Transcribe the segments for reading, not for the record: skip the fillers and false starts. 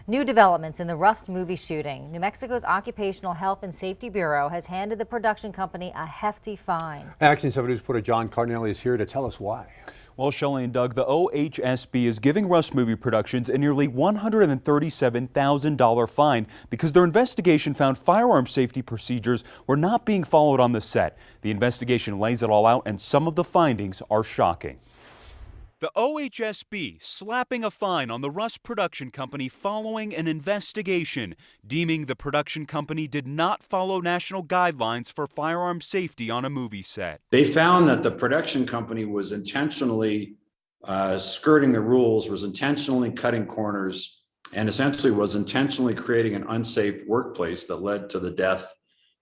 New developments in the Rust movie shooting. New Mexico's Occupational Health and Safety Bureau has handed the production company a hefty fine. Action 7 News reporter John Cardinelli is here to tell us why. Well, Shelley and Doug, the OHSB is giving Rust Movie Productions a nearly $137,000 fine because their investigation found firearm safety procedures were not being followed on the set. The investigation lays it all out, and some of the findings are shocking. The OHSB slapping a fine on the Rust Production Company following an investigation, deeming the production company did not follow national guidelines for firearm safety on a movie set. They found that the production company was intentionally skirting the rules, was intentionally cutting corners, and essentially was intentionally creating an unsafe workplace that led to the death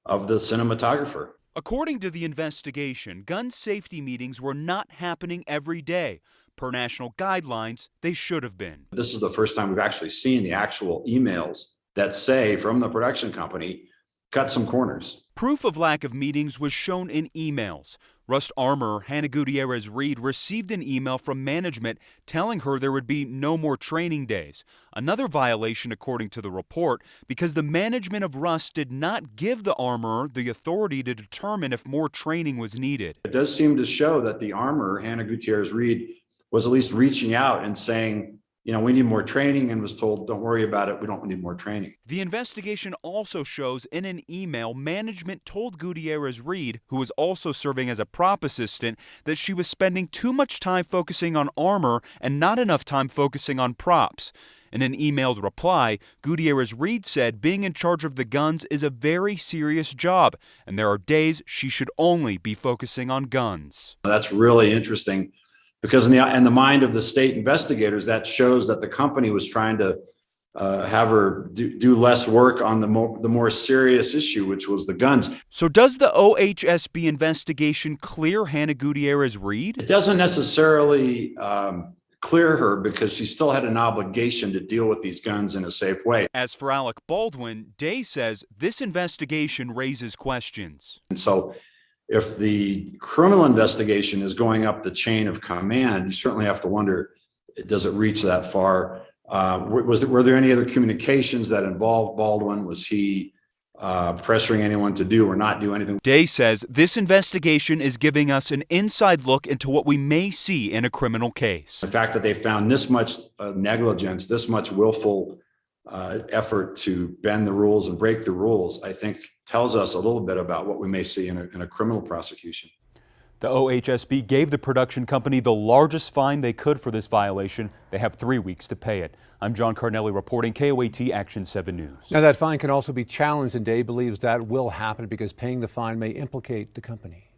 of the cinematographer. According to the investigation, gun safety meetings were not happening every day. Per national guidelines, they should have been. This is the first time we've actually seen the actual emails that say from the production company, cut some corners. Proof of lack of meetings was shown in emails. Rust armorer Hannah Gutierrez Reed received an email from management telling her there would be no more training days. Another violation according to the report because the management of Rust did not give the armorer the authority to determine if more training was needed. It does seem to show that the armorer, Hannah Gutierrez Reed, was at least reaching out and saying, you know, we need more training, and was told, don't worry about it, we don't need more training. The investigation also shows in an email management told Gutierrez Reed, who was also serving as a prop assistant, that she was spending too much time focusing on armor and not enough time focusing on props. In an emailed reply, Gutierrez Reed said being in charge of the guns is a very serious job, and there are days she should only be focusing on guns. That's really interesting. Because in the mind of the state investigators, that shows that the company was trying to have her do less work on the more serious issue, which was the guns. So does the OHSB investigation clear Hannah Gutierrez Reed? It doesn't necessarily clear her because she still had an obligation to deal with these guns in a safe way. As for Alec Baldwin, Day says this investigation raises questions. And so if the criminal investigation is going up the chain of command, you certainly have to wonder, does it reach that far? Were there any other communications that involved Baldwin? Was he pressuring anyone to do or not do anything? Day says this investigation is giving us an inside look into what we may see in a criminal case. The fact that they found this much negligence, this much willful effort to bend the rules and break the rules, I think tells us a little bit about what we may see in a criminal prosecution. The OHSB gave the production company the largest fine they could for this violation. They have 3 weeks to pay it. I'm John Cardinelli reporting KOAT Action 7 News. Now that fine can also be challenged, and Day believes that will happen because paying the fine may implicate the company.